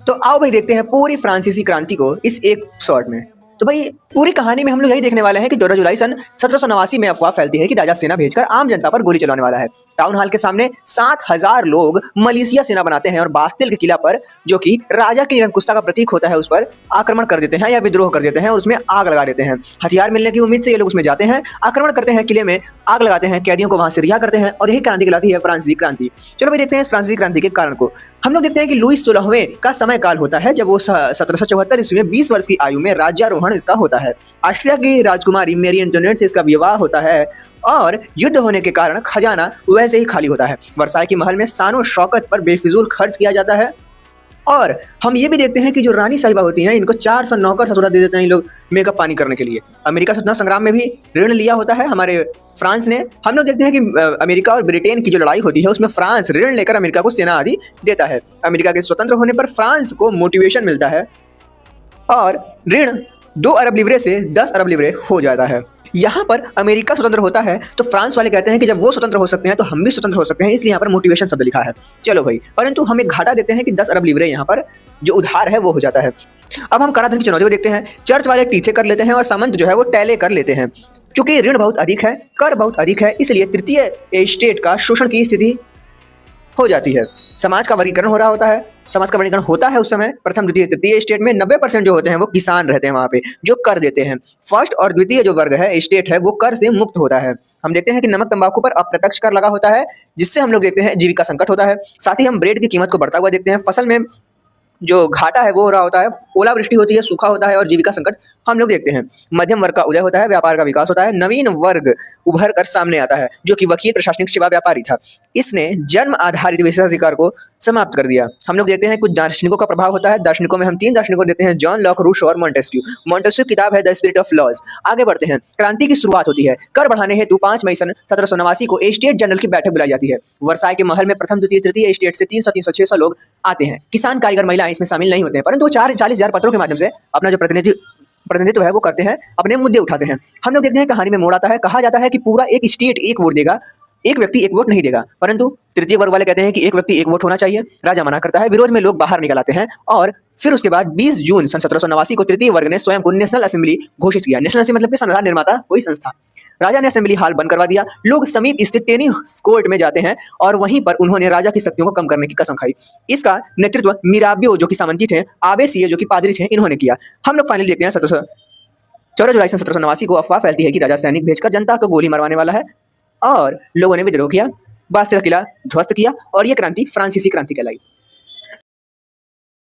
तो आओ भाई देखते हैं पूरी फ्रांसीसी क्रांति को इस एक शॉट में। तो भाई पूरी कहानी में हम लोग यही देखने वाले हैं कि 12 जुलाई सन 1789 में अफवाह फैलती है कि राजा सेना भेजकर आम जनता पर गोली चलाने वाला है। टाउन हॉल के सामने 7,000 लोग मलेशिया सेना बनाते हैं और बास्तिल के किला पर, जो कि राजा की निरंकुशता का प्रतीक होता है, उस पर आक्रमण कर देते हैं या विद्रोह कर देते हैं और उसमें आग लगा देते हैं। हथियार मिलने की उम्मीद से ये लोग उसमें जाते हैं, आक्रमण करते हैं, किले में आग लगाते हैं, कैदियों को वहां से रिहा करते हैं और यही क्रांति कहलाती है फ्रांसीसी क्रांति। चलो भाई देखते हैं इस फ्रांसीसी क्रांति के कारण को। हम लोग देखते हैं कि लुईस 16वें का समय काल होता है जब वो 1774 ईस्वी में 20 वर्ष की आयु में राज्यारोहण इसका होता है। ऑस्ट्रिया की राजकुमारी मेरी एंटोनियट से इसका विवाह होता है और युद्ध होने के कारण खजाना वैसे ही खाली होता है। वर्साई के महल में शानो शौकत पर बेफिजूल खर्च किया जाता है और हम ये भी देखते हैं कि जो रानी साहिबा होती हैं इनको 400 नौकर ससुरा दे देते हैं ये लोग मेकअप पानी करने के लिए। अमेरिका स्वतंत्रता संग्राम में भी ऋण लिया होता है हमारे फ्रांस ने। हम लोग देखते हैं कि अमेरिका और ब्रिटेन की जो लड़ाई होती है उसमें फ्रांस ऋण लेकर अमेरिका को सेना आदि देता है। अमेरिका के स्वतंत्र होने पर फ्रांस को मोटिवेशन मिलता है और ऋण 2 अरब लिवरे से 10 अरब लिवरे हो जाता है। यहाँ पर अमेरिका स्वतंत्र होता है तो फ्रांस वाले कहते हैं कि जब वो स्वतंत्र हो सकते हैं तो हम भी स्वतंत्र हो सकते हैं, इसलिए यहाँ पर मोटिवेशन शब्द लिखा है। चलो भाई, परंतु हम एक घाटा देते हैं कि 10 अरब लिवरे यहाँ पर जो उधार है वो हो जाता है। अब हम कराधान की चुनौती को देखते हैं। चर्च वाले टीचे कर लेते हैं और सामंत जो है वो टैले कर लेते हैं। चूंकि ऋण बहुत अधिक है, कर बहुत अधिक है, इसलिए तृतीय एस्टेट का शोषण की स्थिति हो जाती है। समाज का वर्गीकरण हो रहा होता है। समाज का वर्गीकरण होता है उस समय प्रथम द्वितीय तृतीय स्टेट में 90% जो होते हैं वो किसान रहते हैं वहां पे जो कर देते हैं। फर्स्ट और द्वितीय जो वर्ग है स्टेट है वो कर से मुक्त होता है। हम देखते हैं कि नमक तंबाकू पर अप्रत्यक्ष कर लगा होता है जिससे हम लोग देखते हैं जीविका संकट होता है। साथ ही हम ब्रेड की कीमत को बढ़ता हुआ देखते हैं। फसल में जो घाटा है वो हो रहा होता है, ओलावृष्टि होती है, सूखा होता है और जीविका संकट हम लोग देखते हैं। मध्यम वर्ग का उदय होता है, व्यापार का विकास होता है, नवीन वर्ग उभर कर सामने आता है जो कि वकील, प्रशासनिक सेवा, व्यापारी था। इसने जन्म आधारित विशेषाधिकार को समाप्त कर दिया। हम लोग देखते हैं कुछ दार्शनिकों का प्रभाव होता है। दार्शनिकों में हम 3 दार्शनिकों देते हैं, जॉन लॉक, रूसो और मॉन्टेस्क्यू। मॉन्टेस्क्यू किताब है द स्पिरिट ऑफ लॉज। आगे बढ़ते हैं। क्रांति की शुरुआत होती है। कर बढ़ाने हेतु 5 मई सन 1789 को स्टेट जनरल की बैठक बुलाई जाती है। वर्साई के महल में प्रथम द्वितीय तृतीय स्टेट से 300-600 लोग आते हैं। किसान, कारीगर, महिलाएं इसमें शामिल नहीं होते हैं, परंतु वो 40,000 पत्रों के माध्यम से अपना जो प्रतिनिधित्व है वो करते हैं, अपने मुद्दे उठाते हैं। हम लोग देखते हैं कहानी में मोड़ आता है। कहा जाता है कि पूरा एक स्टेट एक वोट देगा, एक व्यक्ति एक वोट नहीं देगा, परंतु तृतीय वर्ग वाले कहते हैं कि एक व्यक्ति एक वोट होना चाहिए। राजा मना करता है, विरोध में लोग बाहर निकल आते हैं और फिर उसके बाद 20 जून सन 1789 को तृतीय वर्ग ने स्वयं को नेशनल असेंबली घोषित किया। नेशनल असेंबली मतलब कि संविधान निर्माता कोई संस्था। राजा ने असेंबली हॉल बंद करवा दिया। लोग समीप स्थित टेनिस कोर्ट में जाते हैं और वहीं पर उन्होंने राजा की शक्तियों को कम करने की कसम खाई। इसका नेतृत्व मिराबियो जो कि सामंती थे, आवेसिये जो कि पादरी थे, इन्होंने किया। हम लोग फाइनली देखते हैं 14 जुलाई सन 1789 को अफवाह फैलती है कि राजा सैनिक भेजकर जनता को गोली मारवाने वाला है और लोगों ने विद्रोह किया, बास्तिल किला ध्वस्त किया और यह क्रांति फ्रांसीसी क्रांति कहलाई।